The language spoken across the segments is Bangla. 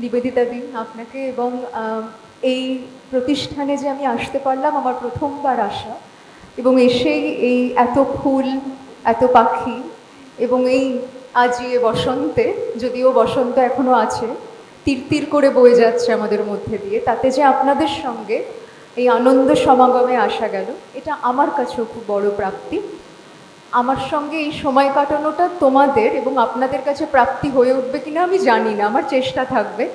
নিবেদিতা দি আপনাকে এবং এই প্রতিষ্ঠানে যে আমি আসতে পারলাম আমার প্রথমবার আসা এবং এসেই এই এত ফুল এত পাখি এবং এই আজিয়ে বসন্তে, যদিও বসন্ত এখনো আছে, তিরতির করে বয়ে যাচ্ছে আমাদের মধ্যে দিয়ে, তাতে যে আপনাদের সঙ্গে এই আনন্দ সমাগমে আসা গেল, এটা আমার কাছেও খুব বড় প্রাপ্তি। আমার সঙ্গে এই সময় কাটানোটা তোমাদের এবং আপনাদের কাছে প্রাপ্তি হয়ে উঠবে কিনা আমি জানি না, আমার চেষ্টা থাকবে।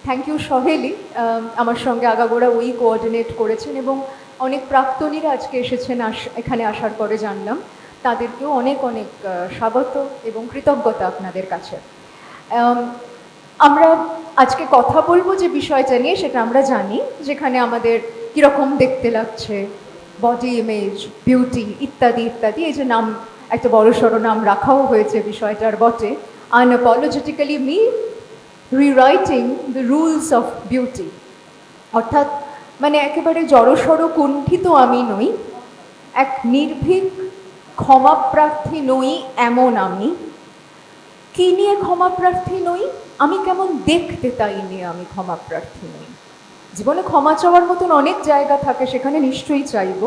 থ্যাংক ইউ সহেলি, আমার সঙ্গে আগাগোড়া ওই কোঅর্ডিনেট করেছেন এবং অনেক প্রাক্তনীরা আজকে এসেছেন এখানে আসার পরে জানলাম, তাদেরকেও অনেক অনেক স্বাগত এবং কৃতজ্ঞতা আপনাদের কাছে। আমরা আজকে কথা বলবো যে বিষয়টা নিয়ে সেটা আমরা জানি, যেখানে আমাদের কীরকম দেখতে লাগছে, বডি ইমেজ, বিউটি ইত্যাদি ইত্যাদি, এই যে নাম একটা বড়সড় নাম রাখাও হয়েছে বিষয়টার বটে, unapologetically me rewriting the rules of beauty. অর্থাৎ মানে একেবারে জড়সড় কুণ্ঠিত আমি নই, এক নির্ভীক ক্ষমাপ্রার্থী নই এমন আমি। কী নিয়ে ক্ষমাপ্রার্থী নই? আমি কেমন দেখতে তাই নিয়ে আমি ক্ষমাপ্রার্থী নই। জীবনে ক্ষমা চাওয়ার মতন অনেক জায়গা থাকে, সেখানে নিশ্চয়ই চাইব,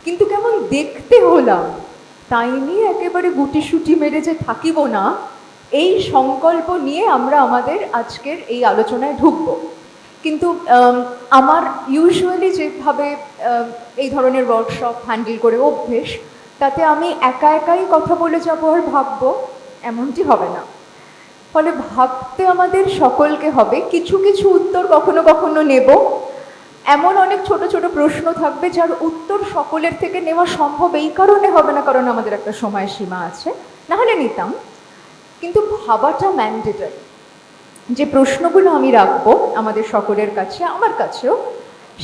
কিন্তু কেমন দেখতে হলাম তাই নিয়ে একেবারে গুটিসুটি মেরে যে থাকিব না, এই সংকল্প নিয়ে আমরা আমাদের আজকের এই আলোচনায় ঢুকব। কিন্তু আমার ইউজুয়ালি যেভাবে এই ধরনের ওয়ার্কশপ হ্যান্ডেল করে অভ্যেস, তাতে আমি একা একাই কথা বলে যাবো আর ভাববো, এমনটি হবে না। ফলে ভাবতে আমাদের সকলকে হবে, কিছু কিছু উত্তর কখনো কখনো নেব, এমন অনেক ছোট ছোট প্রশ্ন থাকবে যার উত্তর সকলের থেকে নেওয়া সম্ভব এই কারণে হবে না কারণ আমাদের একটা সময়সীমা আছে, নাহলে নিতাম। কিন্তু ভাবাটা ম্যান্ডেটরি। যে প্রশ্নগুলো আমি রাখবো আমাদের সকলের কাছে, আমার কাছেও,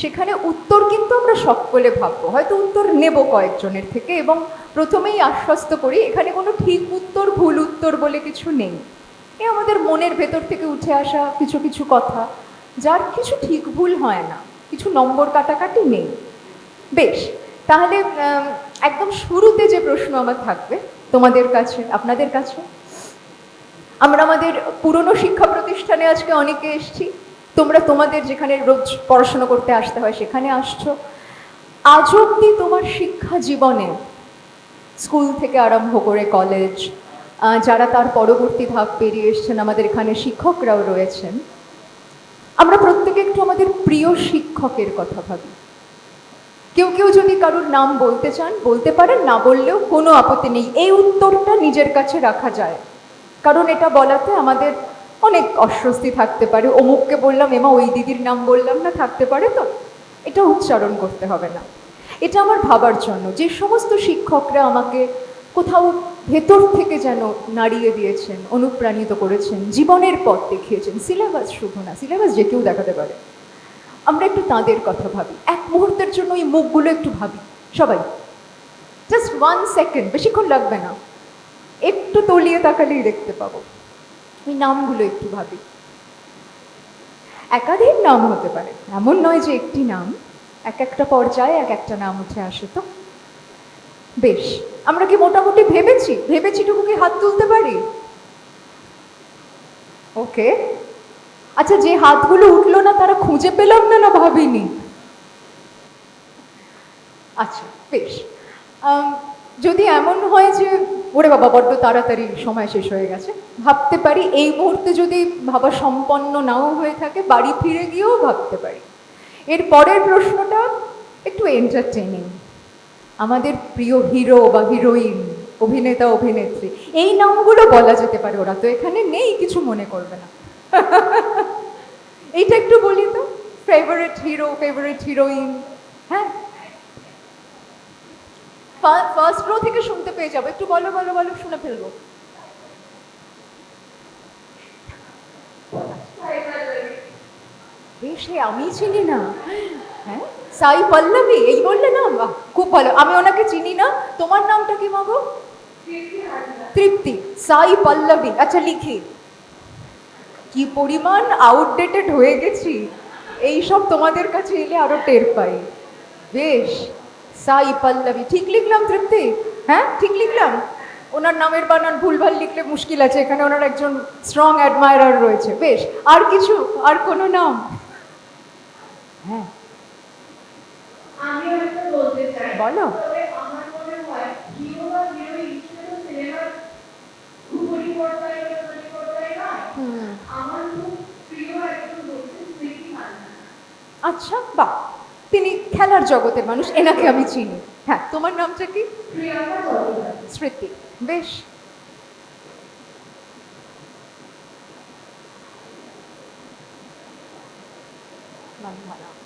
সেখানে উত্তর কিন্তু আমরা সকলে ভাববো, হয়তো উত্তর নেব কয়েকজনের থেকে, এবং প্রথমেই আশ্বস্ত করি এখানে কোনো ঠিক উত্তর ভুল উত্তর বলে কিছু নেই। এ আমাদের মনের ভেতর থেকে উঠে আসা কিছু কিছু কথা, যার কিছু ঠিক ভুল হয় না, কিছু নম্বর কাটাকাটি নেই। বেশ, তাহলে একদম শুরুতে যে প্রশ্ন আমার থাকবে তোমাদের কাছে, আপনাদের কাছে, আমরা আমাদের পুরনো শিক্ষা প্রতিষ্ঠানে আজকে অনেকে এসছি, তোমরা তোমাদের যেখানে রোজ পড়াশোনা করতে আসতে হয় সেখানে আসছো। আজ অবধি তোমার শিক্ষা জীবনে, স্কুল থেকে আরম্ভ করে কলেজ, যারা তার পরবর্তী ধাপ পেরিয়ে এসছেন, আমাদের এখানে শিক্ষকরাও রয়েছেন, আমরা প্রত্যেকে একটু আমাদের প্রিয় শিক্ষকের কথা ভাবি। কেউ কেউ যদি কারোর নাম বলতে চান বলতে পারেন, না বললেও কোনো আপত্তি নেই। এই উত্তরটা নিজের কাছে রাখা যায়, কারণ এটা বলাতে আমাদের অনেক অস্বস্তি থাকতে পারে। অমুককে বললাম, এমা ওই দিদির নাম বললাম না, থাকতে পারে, তো এটা উচ্চারণ করতে হবে না। এটা আমার ভাবার জন্য যে সমস্ত শিক্ষকরা আমাকে কোথাও ভেতর থেকে যেন নাড়িয়ে দিয়েছেন, অনুপ্রাণিত করেছেন, জীবনের পথ দেখিয়েছেন। সিলেবাস শুধু না, সিলেবাস যে কেউ দেখাতে পারে। আমরা একটু তাঁদের কথা ভাবি, এক মুহূর্তের জন্য এই মুখগুলো একটু ভাবি সবাই, জাস্ট 1 সেকেন্ড, বেশিক্ষণ লাগবে না, একটু তলিয়ে তাকালেই দেখতে পাবো। ওই নামগুলো একটু ভাবি। একাধিক নাম হতে পারে, এমন নয় যে একটি নাম, এক একটা পর্যায়ে এক একটা নাম উঠে আসে। তো বেশ, আমরা কি মোটামুটি ভেবেছিটুকু কি হাত তুলতে পারি? ওকে, আচ্ছা, যে হাতগুলো উঠলো না তারা খুঁজে পেলাম না, না ভাবিনি? আচ্ছা বেশ, যদি এমন হয় যে ওরে বাবা বড্ড তাড়াতাড়ি সময় শেষ হয়ে গেছে, ভাবতে পারি এই মুহূর্তে যদি ভাবা সম্পন্ন নাও হয়ে থাকে, বাড়ি ফিরে গিয়েও ভাবতে পারি। এর পরের প্রশ্নটা একটু এন্টারটেনিং। আমাদের প্রিয় হিরো বা হিরোইন, অভিনেতা অভিনেত্রী, এই নামগুলো বলা যেতে পারে, ওরা তো এখানে নেই, কিছু মনে করবে না। এইটা একটু বলি তো, ফেভারিট হিরো, ফেভারিট হিরোইন। হ্যাঁ, ফার্স্ট রো থেকে শুনতে পেয়ে যাবো, একটু বলো বলো বলো, শুনে ফেলবো। বেশ, আমি চিনি না। হ্যাঁ, সাই পল্লবী, এই বললে না? বাহ, খুব ভালো। আমি ওনাকে চিনি না। তোমার নামটা কি মাগো? তৃপ্তি। সাই পল্লবী, আচ্ছা লিখি। কি পরিমাণ আউটডেটেড হয়ে গেছি, এইসব তোমাদের কাছে এলে আরো টের পাই। বেশ, সাই পল্লবী, ঠিক লিখলাম তৃপ্তি? হ্যাঁ ঠিক লিখলাম? ওনার নামের বানান ভুলভাল লিখলে মুশকিল আছে, এখানে ওনার একজন স্ট্রং অ্যাডমায়ারার রয়েছে। বেশ, আর কিছু, আর কোনো নাম? হ্যাঁ, আমি একটা বলতে চাই, বলো। তবে আমার মনে হয় হিরো বা হিরোইন শুধু সিনেমার পরিবর্তনে বা পরিবর্তনে নয়, আমার খুব প্রিয় একজন বলছেন স্মৃতি মান্না। আচ্ছা, বাহ, তিনি খেলার জগতের মানুষ, এনাকে আমি চিনি। হ্যাঁ, তোমার নামটা কি? প্রিয়াঙ্কা চট্টোপাধ্যায়। স্মৃতি, বেশ।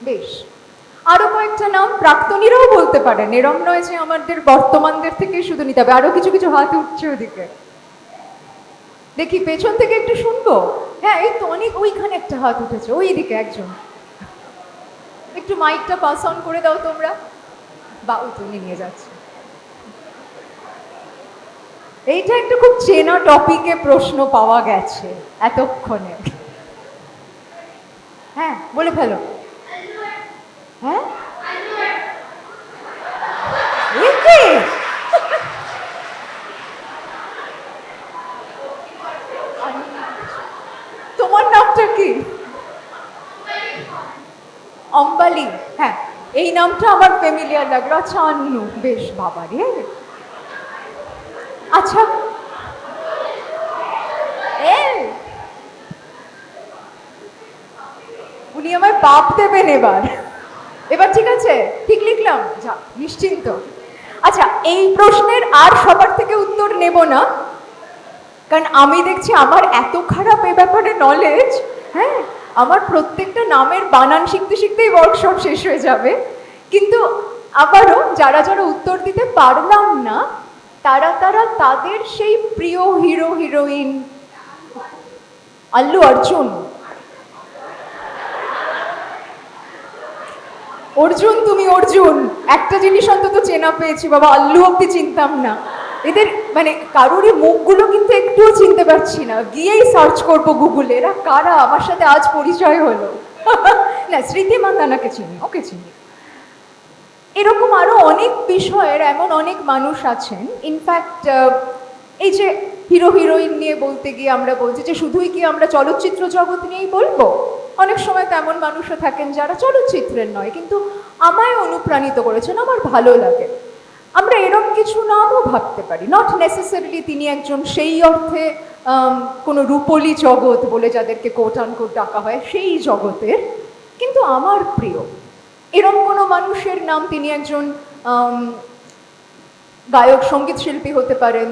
বেশ, আরো কয়েকটা নাম প্রাক্তনীরাও বলতে পারেন, এরম নয় যে আমাদের বর্তমানদের থেকে শুধু নিতে হবে। আরো কিছু কিছু হাত উঠছে ওদিকে, দেখি পেছন থেকে একটু শুনবো। হ্যাঁ, এই তো অনেক, ওইখানে একটা হাত উঠেছে, ওই দিকে একজন। একটু মাইকটা পাস অন করে দাও তোমরা, বা ওই তুমি নিয়ে যাচ্ছে। এইটা একটা খুব চেনা টপিকে প্রশ্ন পাওয়া গেছে এতক্ষণে। হ্যাঁ, বলে ফেলো। হ্যাঁ, একে তোমার নামটা কি? অম্বালি, হ্যাঁ, এই নামটা আমার ফ্যামিলিয়ার লাগলো। আচ্ছা, আন্নু, বেশ, বাবা রে। আচ্ছা, উনি আমায় পাপ দেবেন এবার। এবার ঠিক আছে, ঠিক লিখলাম, যা নিশ্চিন্ত। আচ্ছা, এই প্রশ্নের আর সবার থেকে উত্তর নেব না, কারণ আমি দেখছি আমার এত খারাপ এ ব্যাপারে নলেজ। হ্যাঁ, আমার প্রত্যেকটা নামের বানান শিখতে শিখতেই ওয়ার্কশপ শেষ হয়ে যাবে। কিন্তু আবারও যারা যারা উত্তর দিতে পারলাম না, তারা তাদের সেই প্রিয় হিরো হিরোইন, আল্লু অর্জুন। অর্জুন, তুমি অর্জুন, একটা জিনিস অন্তত চেনা পেয়েছি বাবা, আল্লু অব্দি চিনতাম না। এদের মানে কারোরই মুখগুলো কিন্তু একটুও চিনতে পারছি না, গিয়েই সার্চ করবো গুগলে এরা কারা, আমার সাথে আজ পরিচয় হলো। না, স্মৃতি মান্দানাকে চিনি, ওকে চিনি। এরকম আরো অনেক বিষয়ের এমন অনেক মানুষ আছেন। ইনফ্যাক্ট এই যে হিরো হিরোইন নিয়ে বলতে গিয়ে আমরা বলছি যে শুধুই কি আমরা চলচ্চিত্র জগৎ নিয়েই বলবো, অনেক সময় তেমন মানুষও থাকেন যারা চলচ্চিত্রের নয় কিন্তু আমায় অনুপ্রাণিত করেছেন, আমার ভালো লাগে। আমরা এরকম কিছু নামও ভাবতে পারি, নট নেসেসারিলি তিনি একজন সেই অর্থে কোনো রূপলী জগৎ বলে যাদেরকে কোট আনকোট ডাকা হয় সেই জগতের, কিন্তু আমার প্রিয় এরম কোনো মানুষের নাম, তিনি একজন গায়ক সঙ্গীত শিল্পী হতে পারেন,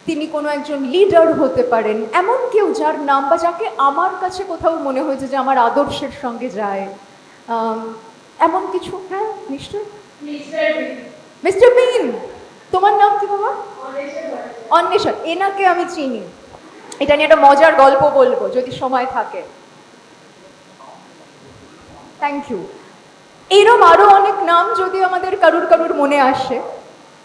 তিনি কোনো একজন লিডার হতে পারেন, এমন কেউ যার নাম বা যাকে আমার কাছে কোথাও মনে হয়েছে যে আমার আদর্শের সঙ্গে যায়, এমন কিছু। হ্যাঁ, নিশ্চয়ই। মিস্টার বিন। তোমার নাম কি বাবা? অন্বেষণ, এনাকে আমি চিনি। এটা নিয়ে একটা মজার গল্প বলবো যদি সময় থাকে। Thank you. এইরকম আরো অনেক নাম যদি আমাদের কারুর কারুর মনে আসে,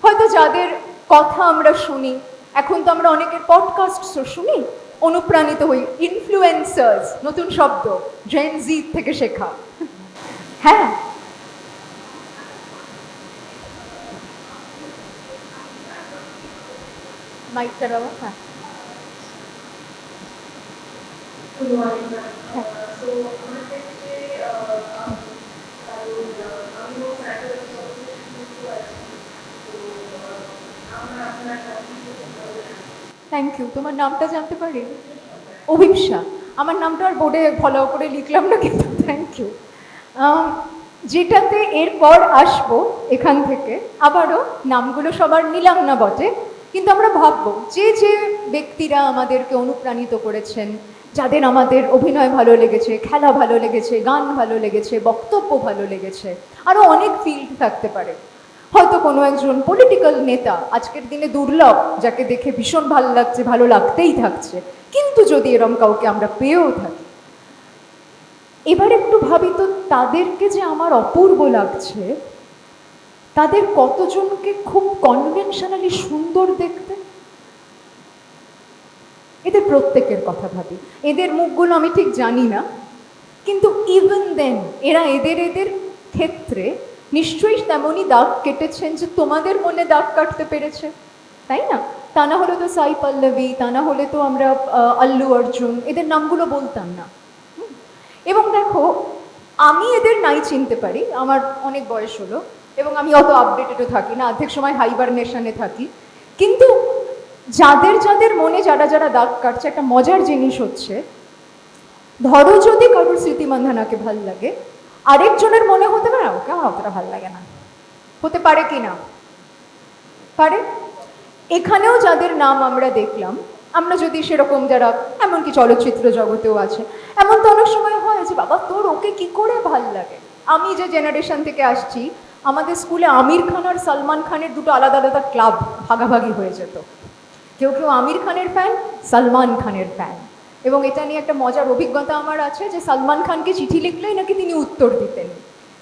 হয়তো যাদের কথা আমরা শুনি, এখন তো আমরা অনেকের পডকাস্ট শুনি, অনুপ্রাণিত হই। ইনফ্লুয়েন্সার্স, নতুন শব্দ, জেন জি থেকে শেখা। হ্যাঁ, মাইকটা দাও। হ্যাঁ, থ্যাংক ইউ। তোমার নামটা জানতে পারি? অভিপ্সা। আমার নামটা আর বোর্ডে ফলো করে লিখলাম না, কিন্তু থ্যাংক ইউ। যেটাতে এরপর আসবো এখান থেকে, আবারও নামগুলো সবার নিলাম না বটে, কিন্তু আমরা ভাববো যে যে ব্যক্তিরা আমাদেরকে অনুপ্রাণিত করেছেন, যাদের আমাদের অভিনয় ভালো লেগেছে, খেলা ভালো লেগেছে, গান ভালো লেগেছে, বক্তব্য ভালো লেগেছে, আরও অনেক ফিল্ড থাকতে পারে। হয়তো কোনো একজন পলিটিক্যাল নেতা আজকের দিনে দুর্লভ, যাকে দেখে ভীষণ ভালো লাগছে, ভালো লাগতেই থাকছে, কিন্তু যদি এরম কাউকে আমরা পেয়েও থাকি, এবার একটু ভাবি তো তাদেরকে যে আমার অপূর্ব লাগছে, তাদের কতজনকে খুব কনভেনশনালি সুন্দর দেখতে। এদের প্রত্যেকের কথা ভাবি, এদের মুখগুলো আমি ঠিক জানি না, কিন্তু ইভেন দেন এরা এদের ক্ষেত্রে নিশ্চয়ই তেমনই দাগ কেটেছেন যে তোমাদের মনে দাগ কাটতে পেরেছে, তাই না? তা না হলে তো সাই পল্লবী, তা না হলে তো আমরা আল্লু অর্জুন এদের নামগুলো বলতাম না। এবং দেখো, আমি এদের নাই চিনতে পারি, আমার অনেক বয়স হলো এবং আমি অত আপডেটেডও থাকি না, অর্ধেক সময় হাইবারনেশনে থাকি। কিন্তু যাদের যাদের মনে যারা যারা দাগ কাটছে, একটা মজার জিনিস হচ্ছে, ধরো যদি কারোর স্মৃতি মান্ধানাকে ভাল লাগে, আরেকজনের মনে হতে পারে ওকে আমার অতটা ভাল লাগে না। হতে পারে কি না? পারে। এখানেও যাদের নাম আমরা দেখলাম, আমরা যদি সেরকম যারা এমনকি চলচ্চিত্র জগতেও আছে, এমন তো অনেক সময় হয় যে বাবা তোর ওকে কি করে ভাল লাগে। আমি যে জেনারেশন থেকে আসছি, আমাদের স্কুলে আমির খান আর সলমান খানের দুটো আলাদা আলাদা ক্লাব ভাগাভাগি হয়ে যেত। কেউ কেউ আমির খানের ফ্যান, সলমান খানের ফ্যান। এবং এটা নিয়ে একটা মজার অভিজ্ঞতা আমার আছে যে সলমান খানকে চিঠি লিখলেই নাকি তিনি উত্তর দিতেন,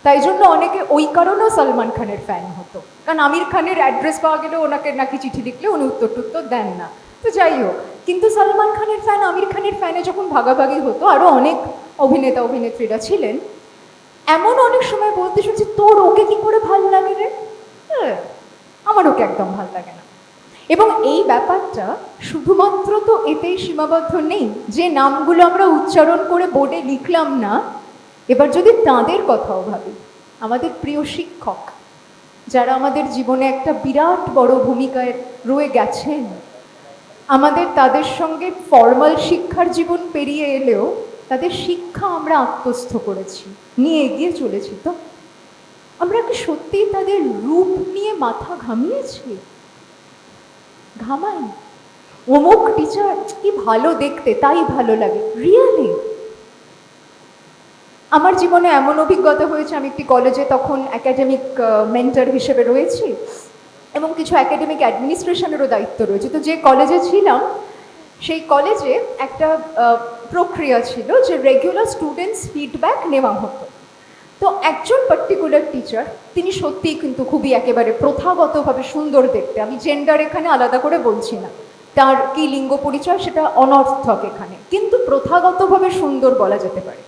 তাই জন্য অনেকে ওই কারণেও সলমান খানের ফ্যান হতো, কারণ আমির খানের অ্যাড্রেস পাওয়া গেলে ওনাকে নাকি চিঠি লিখলে উনি উত্তর টুত্তর দেন না। তো যাই হোক, কিন্তু সলমান খানের ফ্যান আমির খানের ফ্যানে যখন ভাগাভাগি হতো, আরও অনেক অভিনেতা অভিনেত্রীরা ছিলেন, এমন অনেক সময় বলতে শুনছি তোর ওকে কি করে ভাল লাগে রে, আমার ওকে একদম ভাল লাগে না। এবং এই ব্যাপারটা শুধুমাত্র তো এতেই সীমাবদ্ধ নেই যে নামগুলো আমরা উচ্চারণ করে বোর্ডে লিখলাম না। এবার যদি তাদের কথাও ভাবি, আমাদের প্রিয় শিক্ষক যারা আমাদের জীবনে একটা বিরাট বড় ভূমিকায় রয়ে গেছেন, আমাদের তাদের সঙ্গে ফর্মাল শিক্ষার জীবন পেরিয়ে এলেও তাদের শিক্ষা আমরা আত্মস্থ করেছি, নিয়ে এগিয়ে চলেছি। তো আমরা কি সত্যিই তাদের রূপ নিয়ে মাথা ঘামিয়েছি? ঘামাই। অমুক টিচার কি ভালো দেখতে, তাই ভালো লাগে, রিয়েলি? আমার জীবনে এমন অভিজ্ঞতা হয়েছে, আমি একটি কলেজে তখন একাডেমিক মেন্টর হিসেবে রয়েছি এবং কিছু একাডেমিক অ্যাডমিনিস্ট্রেশনেরও দায়িত্ব রয়েছে। তো যে কলেজে ছিলাম, সেই কলেজে একটা প্রক্রিয়া ছিল যে রেগুলার স্টুডেন্টস ফিডব্যাক নেওয়া হতো। তো একজন পার্টিকুলার টিচার, তিনি সত্যিই কিন্তু খুবই একেবারে প্রথাগতভাবে সুন্দর দেখতে, আমি জেন্ডার এখানে আলাদা করে বলছি না, তার কি লিঙ্গ পরিচয় সেটা অনর্থক এখানে, কিন্তু প্রথাগতভাবে সুন্দর বলা যেতে পারে।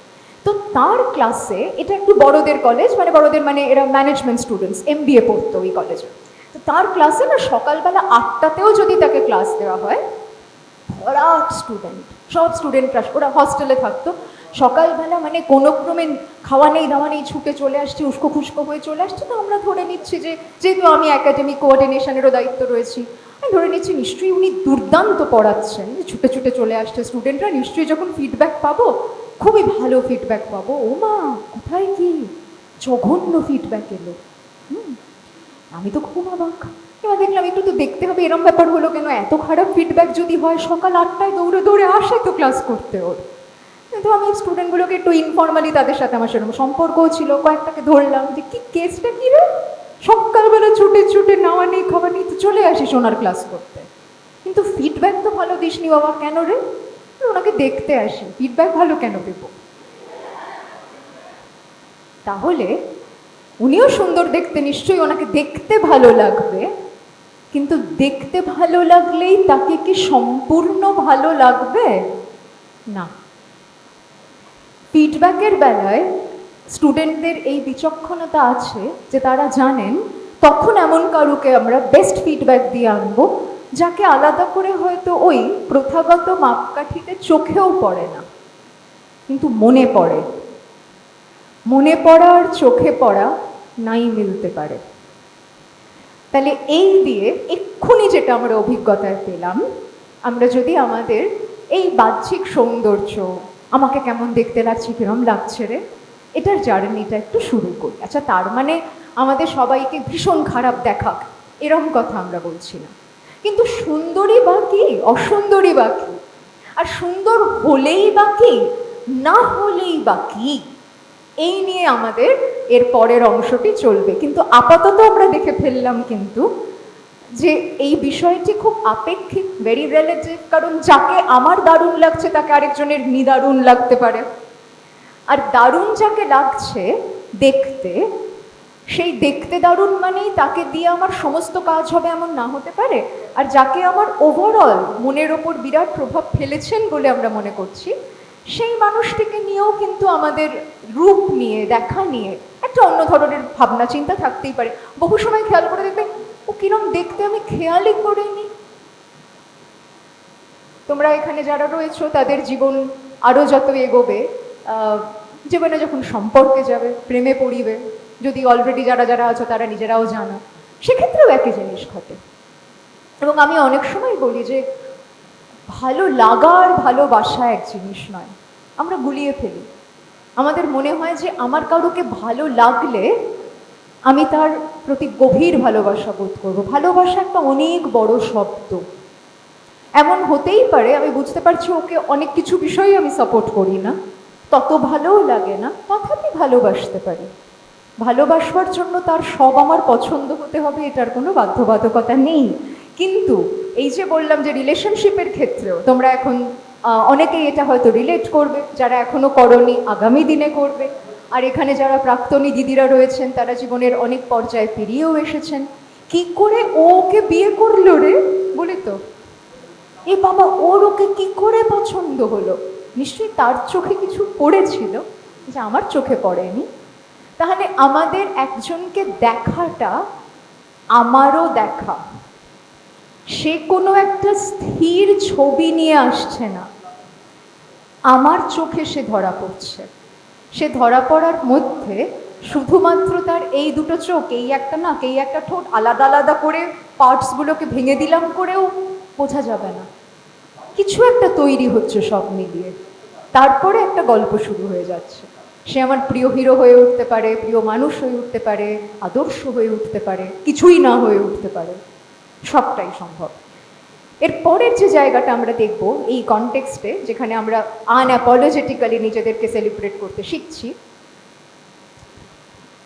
তো তার ক্লাসে, এটা একটু বড়দের কলেজ, মানে বড়দের মানে এরা ম্যানেজমেন্ট স্টুডেন্টস, MBA পড়তো ওই কলেজে। তো তার ক্লাসে না সকালবেলা 8টাতেও যদি তাকে ক্লাস দেওয়া হয়, ভরাট স্টুডেন্ট, সব স্টুডেন্টরা, ওরা হস্টেলে থাকতো, সকালবেলা মানে কোনো ক্রমে খাওয়া নেই দাওয়া নেই ছুটে চলে আসছি, উস্কো খুস্কো হয়ে চলে আসছে। তো আমরা ধরে নিচ্ছি যে, যেহেতু আমি একাডেমিক কোঅর্ডিনেশনেরও দায়িত্ব রয়েছি, আমি ধরে নিচ্ছি নিশ্চয়ই উনি দুর্দান্ত পড়াচ্ছেন, যে ছুটে ছুটে চলে আসছে স্টুডেন্টরা, নিশ্চয়ই যখন ফিডব্যাক পাবো খুবই ভালো ফিডব্যাক পাবো। ও মা, কোথায় কি জঘন্য ফিডব্যাক এলো! আমি তো খুব অবাক। এবার দেখলাম একটু তো দেখতে হবে, এরম ব্যাপার হলো কেন, এত খারাপ ফিডব্যাক যদি হয়, সকাল 8টায় দৌড়ে দৌড়ে আসে তো ক্লাস করতে ওর। কিন্তু আমি স্টুডেন্টগুলোকে একটু ইনফর্মালি, তাদের সাথে আমার সেরকম সম্পর্কও ছিল, কয়েকটাকে ধরলাম যে কি কেসটা কী রে, সকালবেলা ছুটে ছুটে নেওয়া নেই খাবার নেই তো চলে আসিস ওনার ক্লাস করতে, কিন্তু ফিডব্যাক তো ভালো দিসনি বাবা, কেন রে? ওনাকে দেখতে আসি, ফিডব্যাক ভালো কেন দেবো? তাহলে উনিও সুন্দর দেখতে, নিশ্চয়ই ওনাকে দেখতে ভালো লাগবে, কিন্তু দেখতে ভালো লাগলেই তাকে কি সম্পূর্ণ ভালো লাগবে? না। ফিডব্যাকের বেলায় স্টুডেন্টদের এই বিচক্ষণতা আছে যে তারা জানেন তখন এমন কারুকে আমরা বেস্ট ফিডব্যাক দিয়ে আনবো, যাকে আলাদা করে হয়তো ওই প্রথাগত মাপকাঠিতে চোখেও পড়ে না, কিন্তু মনে পড়ে। মনে পড়া আর চোখে পড়া নাই মিলতে পারে। তাহলে এই দিয়ে এক্ষুনি যেটা আমরা অভিজ্ঞতায় পেলাম, আমরা যদি আমাদের এই বাহ্যিক সৌন্দর্য, আমাকে কেমন দেখতে লাগছে, কিরম লাগছে রে, এটার জার্নিটা একটু শুরু করি। আচ্ছা, তার মানে আমাদের সবাইকে ভীষণ খারাপ দেখাক এরম কথা আমরা বলছি না, কিন্তু সুন্দরী বা কি, অসুন্দরী বা কি, আর সুন্দর হলেই বা কি, না হলেই বা কি, এই নিয়ে আমাদের এর পরের অংশটি চলবে। কিন্তু আপাতত আমরা দেখে ফেললাম কিন্তু যে এই বিষয়টি খুব আপেক্ষিক, ভেরি রিলেটিভ, কারণ যাকে আমার দারুণ লাগছে তাকে আরেকজনের নিদারুণ লাগতে পারে, আর দারুণ যাকে লাগছে দেখতে, সেই দেখতে দারুণ মানেই তাকে দিয়ে আমার সমস্ত কাজ হবে এমন না হতে পারে। আর যাকে আমার ওভারঅল মনের ওপর বিরাট প্রভাব ফেলেছেন বলে আমরা মনে করছি, সেই মানুষটিকে নিয়েও কিন্তু আমাদের রূপ নিয়ে, দেখা নিয়ে একটা অন্য ধরনের ভাবনা চিন্তা থাকতেই পারে। বহু সময় খেয়াল করে দেখবে ও কিরম দেখতে আমি খেয়ালই করিনি, তোমরা এখানে যারা রয়েছো তাদের জীবন আরও যত এগোবে, জীবনে যখন সম্পর্কে যাবে, প্রেমে পড়িবে, যদি অলরেডি যারা যারা আছো তারা নিজেরাও জানো, সেক্ষেত্রেও একই জিনিস ঘটে। এবং আমি অনেক সময় বলি যে ভালো লাগা আর ভালোবাসা এক জিনিস নয়, আমরা গুলিয়ে ফেলি। আমাদের মনে হয় যে আমার কারোকে ভালো লাগলে আমি তার প্রতি গভীর ভালোবাসা বোধ করবো। ভালোবাসা একটা অনেক বড় শব্দ। এমন হতেই পারে আমি বুঝতে পারছি ওকে অনেক কিছু বিষয়ে আমি সাপোর্ট করি না, তত ভালোও লাগে না, তথাপি ভালোবাসতে পারি। ভালোবাসবার জন্য তার সব আমার পছন্দ হতে হবে এটার কোনো বাধ্যবাধকতা নেই। কিন্তু এই যে বললাম যে রিলেশনশিপের ক্ষেত্রেও তোমরা এখন অনেকেই এটা হয়তো রিলেট করবে, যারা এখনো করনি আগামী দিনে করবে। আর এখানে যারা প্রাক্তনী দিদিরা রয়েছেন তারা জীবনের অনেক পর্যায়ে পেরিয়েও এসেছেন। কি করে ও ওকে বিয়ে করলো রে, বলি তো এ বাবা, ওর ওকে কি করে পছন্দ হলো? নিশ্চয়ই তার চোখে কিছু পড়েছিল যে আমার চোখে পড়েনি। তাহলে আমাদের একজনকে দেখাটা আমারও দেখা। সে কোনো একটা স্থির ছবি নিয়ে আসছে না, আমার চোখে সে ধরা পড়ছে। সে ধরা পড়ার মধ্যে শুধুমাত্র তার এই দুটো চোখ, এই একটা নাক, এই একটা ঠোঁট, আলাদা আলাদা করে পার্টসগুলোকে ভেঙে দিলাম করেও বোঝা যাবে না। কিছু একটা তৈরি হচ্ছে সব মিলিয়ে, তারপরে একটা গল্প শুরু হয়ে যাচ্ছে। সে আমার প্রিয় হিরো হয়ে উঠতে পারে, প্রিয় মানুষ হয়ে উঠতে পারে, আদর্শ হয়ে উঠতে পারে, কিছুই না হয়ে উঠতে পারে, সবটাই সম্ভব। এর পরের যে জায়গাটা আমরা দেখব এই কনটেক্সটে, যেখানে আমরা আনঅ্যাপোলজেটিক্যালি নিজেদেরকে সেলিব্রেট করতে শিখছি,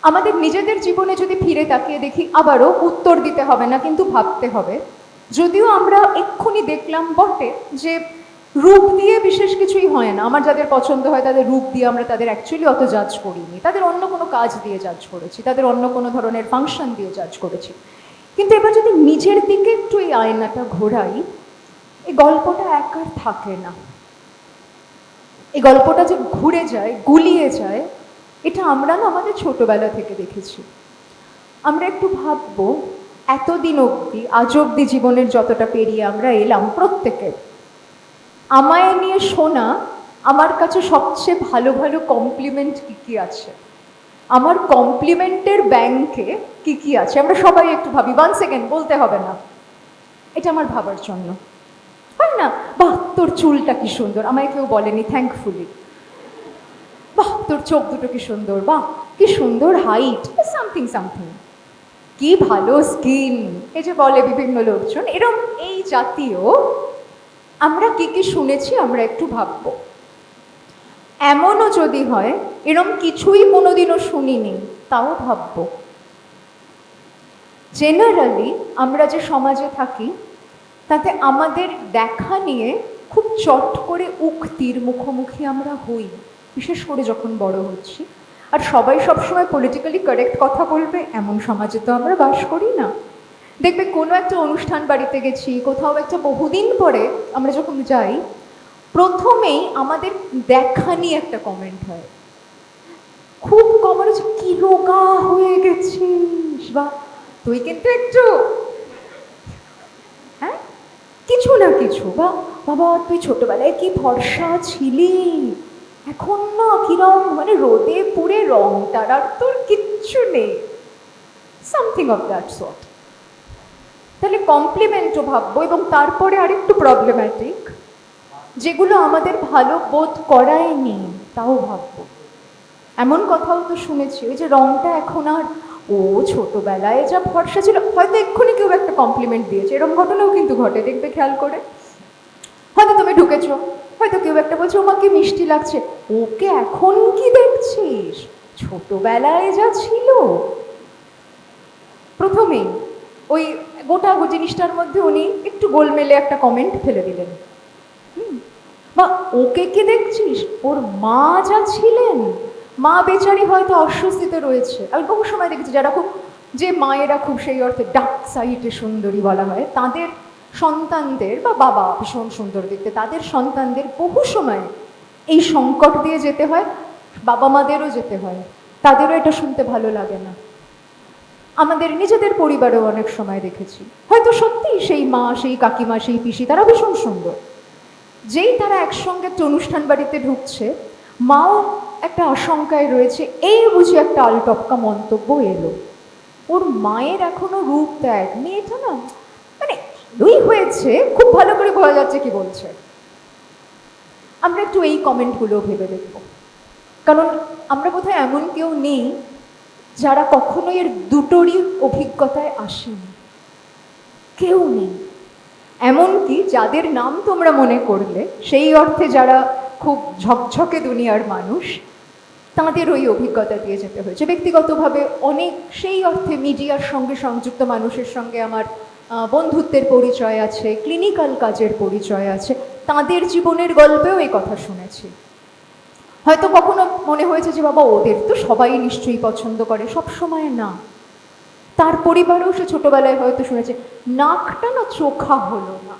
আমাদের নিজেদের জীবনে যদি ফিরে তাকিয়ে দেখি, আবারও উত্তর দিতে হবে না কিন্তু ভাবতে হবে। যদিও আমরা এক্ষুনি দেখলাম বটে যে রূপ দিয়ে বিশেষ কিছুই হয় না। আমার যাদের পছন্দ হয় তাদের রূপ দিয়ে আমরা তাদের অ্যাকচুয়ালি অত জাজ করিনি, তাদের অন্য কোনো কাজ দিয়ে জাজ করেছি, তাদের অন্য কোনো ধরনের ফাংশন দিয়ে জাজ করেছি। কিন্তু এবার যদি নিজের দিকে একটু এই আয়নাটা ঘোরাই, এই গল্পটা এক আর থাকে না। এই গল্পটা যে ঘুরে যায়, গুলিয়ে যায়, এটা আমরা না আমাদের ছোটবেলা থেকে দেখেছি। আমরা একটু ভাববো, এতদিন অবধি, আজ অবধি জীবনের যতটা পেরিয়ে আমরা এলাম, প্রত্যেকে আমায় নিয়ে শোনা আমার কাছে সবচেয়ে ভালো ভালো কমপ্লিমেন্ট কী কী আছে, আমার কমপ্লিমেন্টের ব্যাংকে কী কী আছে, আমরা সবাই একটু ভাবি। 1 সেকেন্ড, বলতে হবে না, এটা আমার ভাবার জন্য। হয় না, বাহ তোর চুলটা কি সুন্দর, আমায় কেউ বলেনি থ্যাঙ্কফুলি। বাহ তোর চোখ দুটো কি সুন্দর, বাহ কি সুন্দর হাইট, সামথিং সামথিং, কি ভালো স্কিন, এই যে বলে বিভিন্ন লোকজন, এরকম এই জাতীয় আমরা কি কি শুনেছি আমরা একটু ভাববো। এমনও যদি হয় এরম কিছুই কোনোদিনও শুনিনি, তাও ভাববো। জেনারেলি আমরা যে সমাজে থাকি তাতে আমাদের দেখা নিয়ে খুব চট করে উক্তির মুখোমুখি আমরা হই, বিশেষ করে যখন বড় হচ্ছি। আর সবাই সবসময় পলিটিক্যালি কারেক্ট কথা বলবে এমন সমাজে তো আমরা বাস করি না। দেখবে কোনো একটা অনুষ্ঠান বাড়িতে গেছি, কোথাও একটা বহুদিন পরে আমরা যখন যাই, প্রথমেই আমাদের দেখা নিয়ে একটা কমেন্ট হয়, খুব কমন হচ্ছে, কি রোগা হয়ে গেছিস, বা তুই কিন্তু একটু, হ্যাঁ কিছু না কিছু, বা বাবা তুই ছোটবেলায় কি ফর্সা ছিলি, এখন না কিরম, মানে রোদে পুড়ে রংটার আর তোর কিচ্ছু নেই, সামথিং অফ দ্যাট সর্ট। তাহলে কমপ্লিমেন্টও ভাববো। এবং তারপরে আরেকটু প্রবলেম্যাটিক, যেগুলো আমাদের ভালো বোধ করায়নি তাও ভাববো। এমন কথাও তো শুনেছি, ওই যে রংটা এখন আর, ও ছোটবেলায় যা ফর্সা ছিল, হয়তো এক্ষুনি কেউ একটা কমপ্লিমেন্ট দিয়েছে, এরকম ঘটনাও কিন্তু ঘটে, দেখবে খেয়াল করে। হয়তো তুমি ঢুকেছো, হয়তো কেউ একটা বলছে ওমা কি মিষ্টি লাগছে, ওকে এখন কি দেখছিস, ছোটবেলায় যা ছিল। প্রথমেই ওই গোটা জিনিসটার মধ্যে উনি একটু গোলমেলে একটা কমেন্ট ফেলে দিলেন। বা ওকে কি দেখছিস, ওর মা যা ছিলেন, মা বেচারি হয়তো অস্বস্তিতে রয়েছে। আমি বহু সময় দেখেছি যারা খুব, যে মায়েরা খুব সেই অর্থে ডার্ক সাইডে সুন্দরী বলা হয়, তাদের সন্তানদের, বা বাবা ভীষণ সুন্দর দেখতে, তাদের সন্তানদের বহু সময় এই সংকট দিয়ে যেতে হয়, বাবা মাদেরও যেতে হয়, তাদেরও এটা শুনতে ভালো লাগে না। আমাদের নিজেদের পরিবারেও অনেক সময় দেখেছি, হয়তো সত্যি সেই মা, সেই কাকিমা, সেই পিসি তারা ভীষণ সুন্দর, যেই তারা একসঙ্গে একটা অনুষ্ঠান বাড়িতে ঢুকছে, মাও একটা আশঙ্কায় রয়েছে, এই বুঝি একটা আলটপকা মন্তব্য এলো। ওর মায়ের এখনো রূপ দেখ, মেয়েটা না মানে ভালোই হয়েছে, খুব ভালো করে বোঝা যাচ্ছে কি বলছে। আমরা একটু এই কমেন্টগুলো ভেবে দেখব, কারণ আমরা বোধহয় এমন কেউ নেই যারা কখনো এর দুটোরই অভিজ্ঞতায় আসেনি, কেউ নেই। এমনকি যাদের নাম তোমরা মনে করলে, সেই অর্থে যারা খুব ঝকঝকে দুনিয়ার মানুষ, তাঁদের ওই অভিজ্ঞতা দিয়ে যেতে হয়েছে। ব্যক্তিগতভাবে অনেক সেই অর্থে মিডিয়ার সঙ্গে সংযুক্ত মানুষের সঙ্গে আমার বন্ধুত্বের পরিচয় আছে, ক্লিনিক্যাল কাজের পরিচয় আছে, তাদের জীবনের গল্পেও এই কথা শুনেছি। হয়তো কখনো মনে হয়েছে যে বাবা ওদের তো সবাই নিশ্চয়ই পছন্দ করে, সব সময় না। তার পরিবারেও সে ছোটবেলায় হয়তো শুনেছে নাকটা না চোখা হলো না।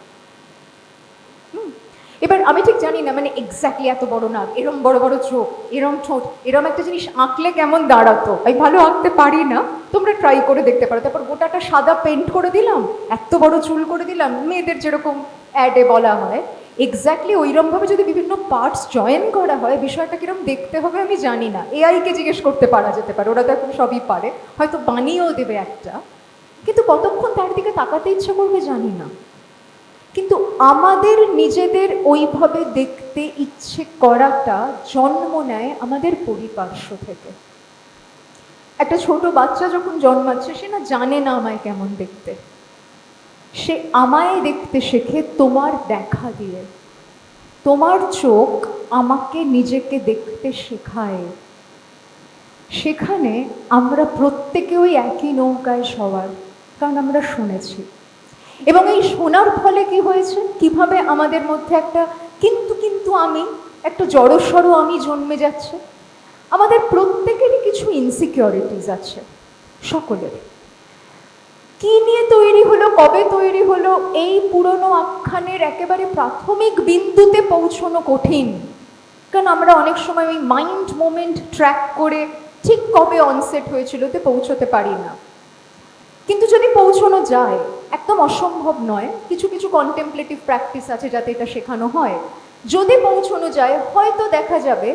এবার আমি ঠিক জানি না মানে এক্স্যাক্টলি এত বড় নাক, এরম বড় বড় চোখ, এরম ঠোঁট, এরম একটা জিনিস আঁকলে কেমন দাঁড়াতো। আমি ভালো আঁকতে পারি না, তোমরা ট্রাই করে দেখতে পারো। তারপর গোটাটা সাদা পেন্ট করে দিলাম, এত বড় চুল করে দিলাম, মেয়েদের যেরকম অ্যাডে বলা হয়, এক্স্যাক্টলি ওইরমভাবে যদি বিভিন্ন পার্টস জয়েন করা হয়, বিষয়টা কিরম দেখতে হবে আমি জানি না। এআইকে জিজ্ঞেস করতে পারা যেতে পারে, ওরা তো এখন সবই পারে, হয়তো বানিয়েও দেবে একটা, কিন্তু কতক্ষণ তার দিকে তাকাতে ইচ্ছে করবে জানি না। কিন্তু আমাদের নিজেদের ওইভাবে দেখতে ইচ্ছে করাটা জন্ম নেয় আমাদের পরিপার্শ্ব থেকে। একটা ছোট বাচ্চা যখন জন্মাচ্ছে, সে না জানে না আমায় কেমন দেখতে, সে আমায় দেখতে শেখে তোমার দেখা দিয়ে। তোমার চোখ আমাকে নিজেকে দেখতে শেখায়। সেখানে আমরা প্রত্যেকে ওই একই নৌকায় সবার, কারণ আমরা শুনেছি। এবং এই শোনার ফলে কি হয়েছে, কিভাবে আমাদের মধ্যে একটা কিন্তু কিন্তু আমি, একটা জড়সড় আমি জন্মে যাচ্ছে। আমাদের প্রত্যেকেরই কিছু ইনসিকিউরিটিস আছে, সকলের। কি নিয়ে তৈরি হলো, কবে তৈরি হলো, এই পুরনো আখ্যানের একেবারে প্রাথমিক বিন্দুতে পৌঁছানো কঠিন। কারণ আমরা অনেক সময় ওই মাইন্ড মোমেন্ট ট্র্যাক করে ঠিক কবে অনসেট হয়েছিল তে পৌঁছতে পারি না। কিন্তু যদি পৌঁছানো যায়, একদম অসম্ভব নয়, কিছু কিছু কন্টেমপ্লেটিভ প্র্যাকটিস আছে যাতে এটা শেখানো হয়। যদি পৌঁছানো যায়, হয়তো দেখা যাবে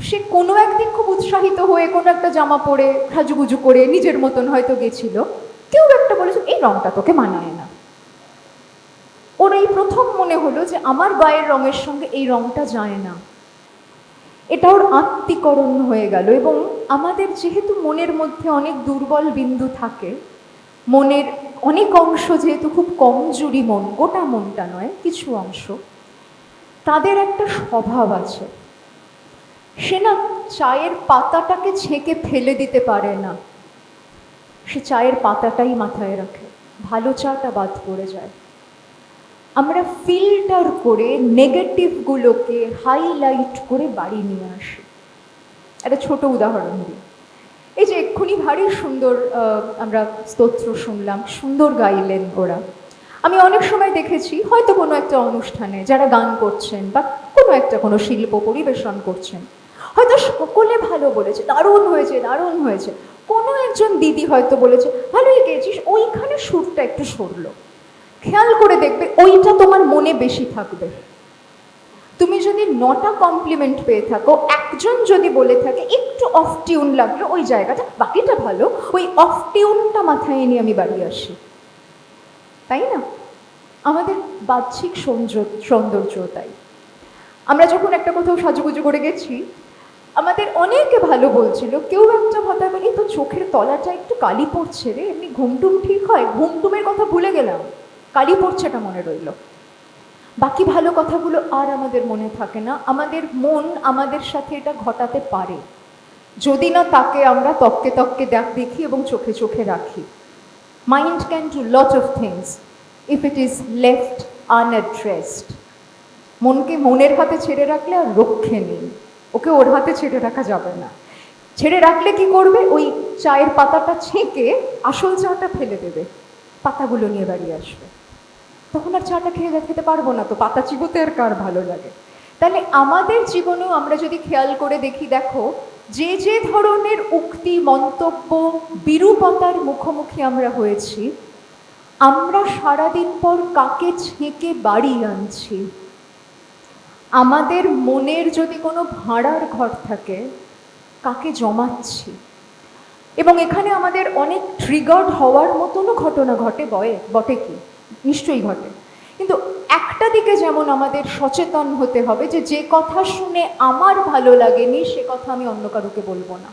সে কোনো একদিন খুব উৎসাহিত হয়ে কোনো একটা জামা পরে সাজুগুজু করে নিজের মতন হয়তো গেছিল, কেউ একটা বলেছে এই রঙটা তোকে মানায় না। ওর এই প্রথম মনে হলো যে আমার গায়ের রঙের সঙ্গে এই রঙটা যায় না, এটা ওর আত্মীকরণ হয়ে গেল। এবং আমাদের যেহেতু মনের মধ্যে অনেক দুর্বল বিন্দু থাকে, মনের অনেক অংশ যেহেতু খুব কমজোরি মন, গোটা মনটা নয়, কিছু অংশ, তাদের একটা স্বভাব আছে, সে না চায়ের পাতাটাকে ছেঁকে ফেলে দিতে পারে না, সে চায়ের পাতাটাই মাথায় রাখে, ভালো চাটা বাদ পড়ে যায়। আমরা ফিল্টার করে নেগেটিভগুলোকে হাইলাইট করে বাড়ি নিয়ে আসি। একটা ছোট উদাহরণ দিই, এই যে এক্ষুনি ভারী সুন্দর আমরা স্তোত্র শুনলাম, সুন্দর গাইলেন ওরা। আমি অনেক সময় দেখেছি হয়তো কোনো একটা অনুষ্ঠানে যারা গান করছেন বা কোনো শিল্প পরিবেশন করছেন, হয়তো সকলে ভালো বলেছে, দারুণ হয়েছে দারুণ হয়েছে, কোনো একজন দিদি হয়তো বলেছে ভালোই গেয়েছিস, ওইখানে সুরটা একটু সরলো। খেয়াল করে দেখবে ওইটা তোমার মনে বেশি থাকবে। তুমি যদি 9টা কমপ্লিমেন্ট পেয়ে থাকো, একজন যদি বলে থাকে একটু অফ টিউন লাগলো ওই জায়গাটা, বাকিটা ভালো, ওই অফ টিউনটা মাথায় নিয়ে আমি বাড়ি আসি, তাই না? আমাদের বাহ্যিক সৌন্দর্য তাই। আমরা যখন একটা কোথাও সাজুগুজু করে গেছি, আমাদের অনেকে ভালো বলছিল, কেউ একটা কথা বলি তো চোখের তলাটা একটু কালি পড়ছে রে, এমনি ঘুমটুম ঠিক হয়, ঘুমটুমের কথা ভুলে গেলাম, কালি পড়ছেটা মনে রইল, বাকি ভালো কথাগুলো আর আমাদের মনে থাকে না। আমাদের মন আমাদের সাথে এটা ঘটাতে পারে, যদি না তাকে আমরা তককে তককে দেখি এবং চোখে চোখে রাখি। Mind can do lot of things if it is left unaddressed. মনকে মনের হাতে ছেড়ে রাখলে আর রক্ষে নেই, ওকে ওর হাতে ছেড়ে রাখা যাবে না। ছেড়ে রাখলে কি করবে, ওই চায়ের পাতাটা ছেঁকে আসল চাটা ফেলে দেবে, পাতাগুলো নিয়ে বাড়ি আসবে, তখন আর চাটা খেতে পারবো না, তো পাতা চিবোতে আর কার ভালো লাগে। তাহলে আমাদের জীবনেও আমরা যদি খেয়াল করে দেখি, দেখো যে যে ধরনের উক্তি মন্তব্য বিরূপতার মুখোমুখি আমরা হয়েছি, আমরা সারাদিন পর কাকে ছেঁকে বাড়ি আনছি। আমাদের মনের যদি কোনো ভাঁড়ার ঘর থাকে, কাকে জমাচ্ছি? এবং এখানে আমাদের অনেক ট্রিগার্ড হওয়ার মতনও ঘটনা ঘটে, বটে কি, নিশ্চয়ই ঘটে। কিন্তু একটা দিকে যেমন আমাদের সচেতন হতে হবে যে যে কথা শুনে আমার ভালো লাগেনি সে কথা আমি অন্য কারোকে বলবো না,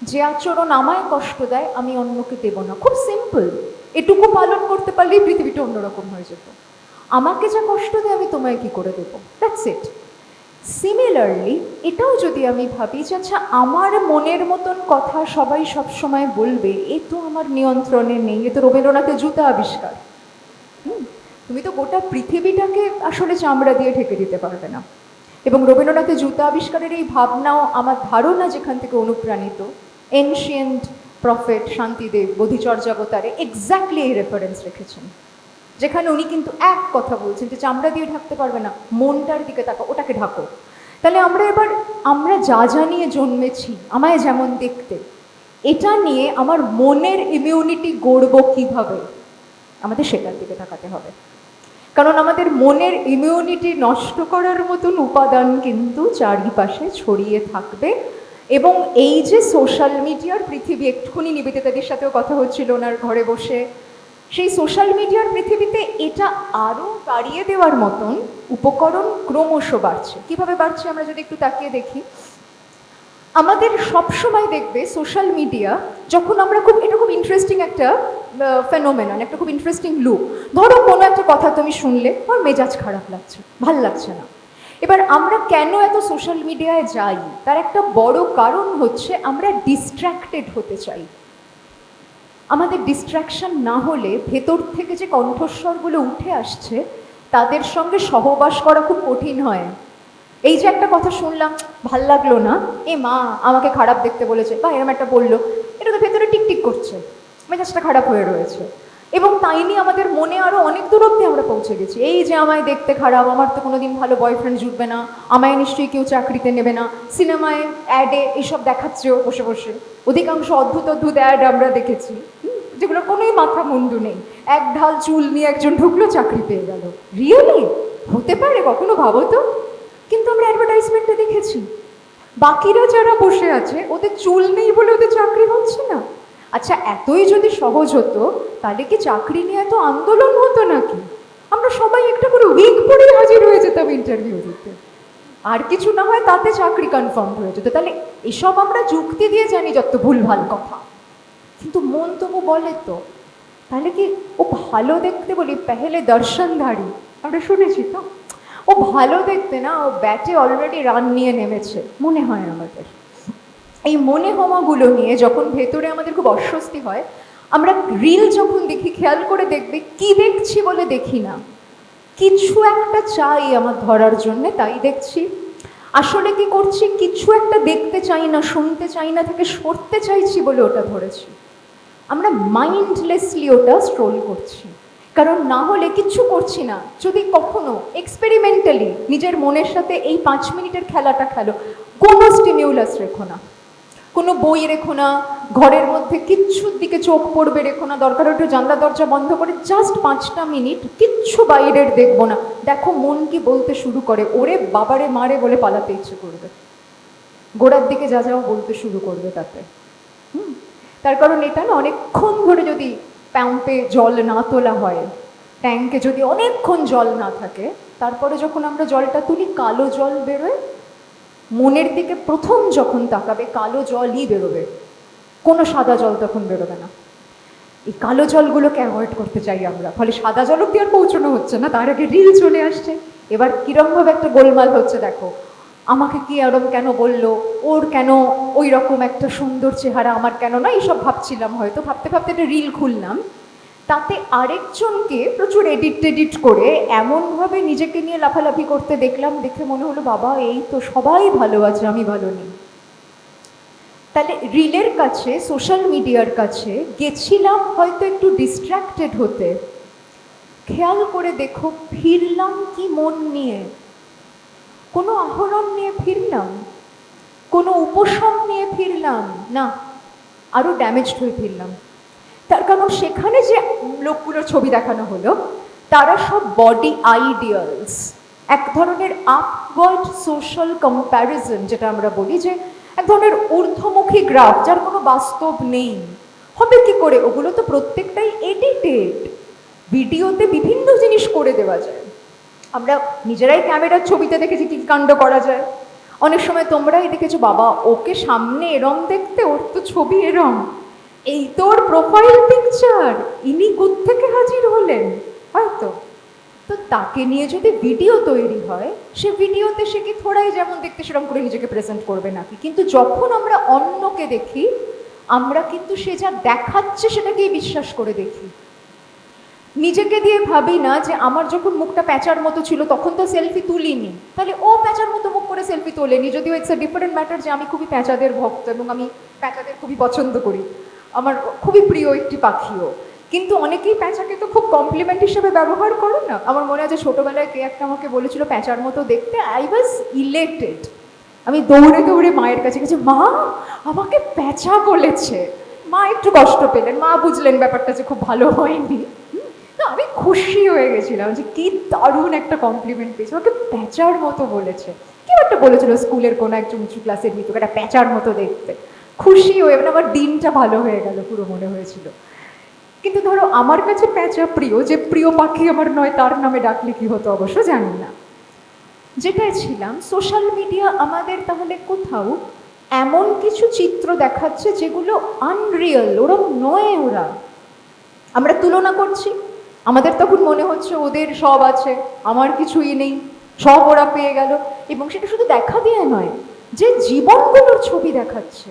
যে আচরণ আমায় কষ্ট দেয় আমি অন্যকে দেব না। খুব সিম্পল, এটুকু পালন করতে পারলেই পৃথিবীটা অন্যরকম হয়ে যেত। আমাকে যা কষ্ট দেয় আমি তোমায় কি করে দেবো, দ্যাটস ইট। সিমিলারলি এটাও যদি আমি ভাবি যে আচ্ছা আমার মনের মতন কথা সবাই সবসময় বলবে, এ তো আমার নিয়ন্ত্রণে নেই, এ তো রবীন্দ্রনাথের জুতা আবিষ্কার। তুমি তো গোটা পৃথিবীটাকে আসলে চামড়া দিয়ে ঢেকে দিতে পারবে না। এবং রবীন্দ্রনাথের জুতা আবিষ্কারের এই ভাবনাও আমার ধারণা যেখান থেকে অনুপ্রাণিত, এনশিয়েন্ট প্রফেট শান্তিদেব বোধিচর্যাবতারে এক্স্যাক্টলি এই রেফারেন্স রেখেছেন, যেখানে উনি কিন্তু এক কথা বলছেন যে চামড়া দিয়ে ঢাকতে পারবে না, মনটার দিকে তাকাও, ওটাকে ঢাকো। তাহলে আমরা যা যা নিয়ে জন্মেছি, আমায় যেমন দেখতে, এটা নিয়ে আমার মনের ইমিউনিটি গড়ব কিভাবে, আমাদের সেটার দিকে তাকাতে হবে। কারণ আমাদের মনের ইমিউনিটি নষ্ট করার মতন উপাদান কিন্তু চারিপাশে ছড়িয়ে থাকবে। এবং এই যে সোশ্যাল মিডিয়ার পৃথিবী, একটুখানি নিবেদিতাদের সাথেও কথা হচ্ছিল ওনার ঘরে বসে, সেই সোশ্যাল মিডিয়ার পৃথিবীতে এটা আরও বাড়িয়ে দেওয়ার মতন উপকরণ ক্রমশ বাড়ছে। কিভাবে বাড়ছে আমরা যদি একটু তাকিয়ে দেখি, আমাদের সবসময় দেখবে সোশ্যাল মিডিয়া, যখন আমরা এটা খুব ইন্টারেস্টিং একটা ফেনোমেনন, একটা খুব ইন্টারেস্টিং লুক। ধরো কোনো একটা কথা তুমি শুনলে আমার মেজাজ খারাপ লাগছে, ভাল লাগছে না। এবার আমরা কেন এত সোশ্যাল মিডিয়ায় যাই, তার একটা বড় কারণ হচ্ছে আমরা ডিস্ট্র্যাক্টেড হতে চাই। আমাদের ডিস্ট্র্যাকশন না হলে ভেতর থেকে যে কণ্ঠস্বরগুলো উঠে আসছে তাদের সঙ্গে সহবাস করা খুব কঠিন হয়। এই যে একটা কথা শুনলাম, ভাল লাগলো না, এ মা আমাকে খারাপ দেখতে বলেছে বা এরম একটা বললো, এটা তো ভেতরে টিকটিক করছে, মেজাজটা খারাপ হয়ে রয়েছে। এবং তাই নিয়ে আমাদের মনে আরও অনেক দূর অব্দি আমরা পৌঁছে গেছি। এই যে আমায় দেখতে খারাপ, আমার তো কোনোদিন ভালো বয়ফ্রেন্ড জুটবে না, আমায় নিশ্চয়ই কেউ চাকরিতে নেবে না, সিনেমায় অ্যাডে এইসব দেখাচ্ছেও বসে বসে, অধিকাংশ অদ্ভুত অদ্ভুত অ্যাড আমরা দেখেছি যেগুলো কোনোই মাথা মুন্ডু নেই। এক ঢাল চুল নিয়ে একজন ঢুকলো, চাকরি পেয়ে গেল। রিয়েলি হতে পারে? কখনো ভাবো তো। কিন্তু আমরা অ্যাডভার্টাইজমেন্টে দেখেছি বাকিরা যারা বসে আছে ওদের চুল নেই বলে ওদের চাকরি হচ্ছে না। আচ্ছা এতই যদি সহজ হতো তাহলে কি চাকরি নিয়ে এত আন্দোলন হতো নাকি? আমরা সবাই একটা করে উইক পরেই হাজির হয়ে যেতাম ইন্টারভিউ দিতে, আর কিছু না হয় তাতে চাকরি কনফার্ম হয়ে যেত। তাহলে এসব আমরা যুক্তি দিয়ে জানি যত ভুলভাল কথা, কিন্তু মন তবু বলে তো। তাহলে কি ও ভালো দেখতে বলি পেহেলে দর্শনধারী, আমরা শুনেছি তো, ও ভালো দেখতে না, ও ব্যাটে অলরেডি রান নিয়ে নেমেছে মনে হয় আমাদের। এই মনে হওয়াগুলো নিয়ে যখন ভেতরে আমাদের খুব অস্বস্তি হয়, আমরা রিল যখন দেখি, খেয়াল করে দেখবে কি দেখছি বলে দেখি না, কিছু একটা চাই আমার ধরার জন্যে তাই দেখছি। আসলে কি করছি, কিছু একটা দেখতে চাই না, শুনতে চাই না থেকে সরতে চাইছি বলে ওটা ধরেছি। আমরা মাইন্ডলেসলি ওটা স্ক্রোল করছি, কারণ না হলে কিচ্ছু করছি না। যদি কখনো এক্সপেরিমেন্টালি নিজের মনের সাথে এই 5 মিনিটের খেলাটা খেলো, কোনো স্টিমিউলাস রেখো না, কোনো বই রেখো না, ঘরের মধ্যে কিচ্ছুর দিকে চোখ পড়বে রেখো না, দরকার একটু জানলা দরজা বন্ধ করে জাস্ট 5টা মিনিট কিচ্ছু বাইরের দেখবো না। দেখো মন কি বলতে শুরু করে, ওরে বাবারে মারে বলে পালাতে ইচ্ছে করবে, গোড়ার দিকে যা যাও বলতে শুরু করবে তাতে। তার কারণ এটা না, অনেকক্ষণ ধরে যদি পাম্পে জল না তোলা হয়, ট্যাঙ্কে যদি অনেকক্ষণ জল না থাকে, তারপরে যখন আমরা জলটা তুলি কালো জল বেরোয়, মনের দিকে প্রথম যখন তাকাবে কালো জলই বেরোবে, কোনো সাদা জল তখন বেরোবে না। এই কালো জলগুলোকে অ্যাভয়েড করতে চাই আমরা, ফলে সাদা জল অব্দি আর পৌঁছানো হচ্ছে না, তার আগে রিল চলে আসছে। এবার কিরমভাবে একটা গোলমাল হচ্ছে দেখো, আমাকে কি এরম কেন বললো, ওর কেন ওই রকম একটা সুন্দর চেহারা, আমার কেন না, এইসব ভাবছিলাম, হয়তো ভাবতে ভাবতে একটা রিল খুললাম, তাতে আরেকজনকে প্রচুর এডিট করে এমনভাবে নিজেকে নিয়ে লাফালাফি করতে দেখলাম, দেখে মনে হলো বাবা এই তো সবাই ভালো আছে, আমি ভালো নেই। তাহলে রিলের কাছে, সোশ্যাল মিডিয়ার কাছে গেছিলাম হয়তো একটু ডিস্ট্র্যাক্টেড হতে। খেয়াল করে দেখো ফিরলাম কি মন নিয়ে? কোনো আহরণ নিয়ে ফিরলাম? কোনো উপশম নিয়ে ফিরলাম না, আরও ড্যামেজড হয়ে ফিরলাম। তার কারণ সেখানে যে লোকগুলোর ছবি দেখানো হলো তারা সব বডি আইডিয়ালস, এক ধরনের আপওয়ার্ড সোশ্যাল কম্প্যারিজন, যেটা আমরা বলি যে এক ধরনের ঊর্ধ্বমুখী গ্রাফ যার কোনো বাস্তব নেই। হবে কি করে? ওগুলো তো প্রত্যেকটাই এডিটেড। ভিডিওতে বিভিন্ন জিনিস করে দেওয়া যায়। আমরা নিজেরাই ক্যামেরার ছবিতে দেখেছি কি কাণ্ড করা যায়। অনেক সময় তোমরাই দেখেছো, বাবা ওকে সামনে এরম দেখতে, ওর তো ছবি এরম, এই তোর প্রোফাইল পিকচার, ইনি কোত্থেকে হাজির হলেন হয়তো। তো তাকে নিয়ে যদি ভিডিও তৈরি হয়, সে ভিডিওতে সে কি থোড়াই যেমন দেখতে সেরকম করে নিজেকে প্রেজেন্ট করবে নাকি? কিন্তু যখন আমরা অন্যকে দেখি, আমরা কিন্তু সে যা দেখাচ্ছে সেটাকেই বিশ্বাস করে দেখি। নিজেকে দিয়ে ভাবি না যে আমার যখন মুখটা প্যাঁচার মতো ছিল তখন তো সেলফি তুলিনি, তাহলে ও প্যাঁচার মতো মুখ করে সেলফি তোলেনি। যদিও ইটস এ ডিফারেন্ট ম্যাটার যে আমি খুবই প্যাঁচাদের ভক্ত এবং আমি প্যাঁচাদের খুবই পছন্দ করি, আমার খুবই প্রিয় একটি পাখিও। কিন্তু অনেকেই প্যাঁচাকে তো খুব কমপ্লিমেন্ট হিসেবে ব্যবহার করে না। আমার মনে আছে ছোটোবেলায় কে একটা আমাকে বলেছিল প্যাঁচার মতো দেখতে, আই ওয়াজ ইলেটেড। আমি দৌড়ে দৌড়ে মায়ের কাছে গেছি, মা আমাকে প্যাঁচা বলেছে। মা একটু কষ্ট পেলেন, মা বুঝলেন ব্যাপারটা যে খুব ভালো হয়নি। তো আমি খুশি হয়ে গেছিলাম যে কি দারুণ একটা কমপ্লিমেন্ট পেয়েছে, ওকে প্যাঁচার মতো বলেছে। কেউ একটা বলেছিল স্কুলের কোনো একজন উঁচু ক্লাসের মিতুকে একটা প্যাঁচার মতো দেখতে। খুশি হয়ে মানে আমার দিনটা ভালো হয়ে গেল পুরো মনে হয়েছিল। কিন্তু ধরো আমার কাছে প্যাঁচা প্রিয়, যে প্রিয় পাখি আমার নয় তার নামে ডাকলে কি হতো অবশ্য জানি না। যেটাই ছিলাম, সোশ্যাল মিডিয়া আমাদের তাহলে কোথাও এমন কিছু চিত্র দেখাচ্ছে যেগুলো আনরিয়েল, ওরম নয় ওরা। আমরা তুলনা করছি, আমাদের তখন মনে হচ্ছে ওদের সব আছে, আমার কিছুই নেই, সব ওরা পেয়ে গেল। এবং সেটা শুধু দেখা দিয়ে নয়, যে জীবনগুলোর ছবি দেখাচ্ছে।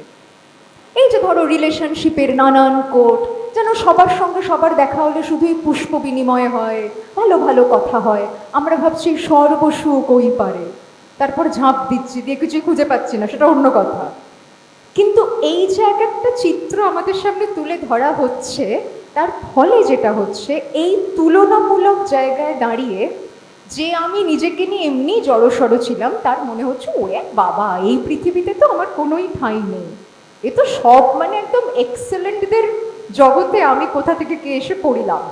এই যে ধরো রিলেশনশিপের নানান কোড, যেন সবার সঙ্গে সবার দেখা হলে শুধুই পুষ্প বিনিময় হয়, ভালো ভালো কথা হয়, আমরা ভাবছি সর্বসুখ ওই পারে, তারপর ঝাঁপ দিচ্ছি, দিয়ে কিছুই খুঁজে পাচ্ছি না, সেটা অন্য কথা। কিন্তু এই যে এক একটা চিত্র আমাদের সামনে তুলে ধরা হচ্ছে, তার ফলে যেটা হচ্ছে, এই তুলনামূলক জায়গায় দাঁড়িয়ে যে আমি নিজেকে নিয়ে এমনি জড়সড় ছিলাম, তার মনে হচ্ছে ওরে বাবা এই পৃথিবীতে তো আমার কোনোই ঠাঁই নেই, এ তো সব মানে একদম এক্সেলেন্টদের জগতে আমি কোথা থেকে কে এসে পড়িলাম।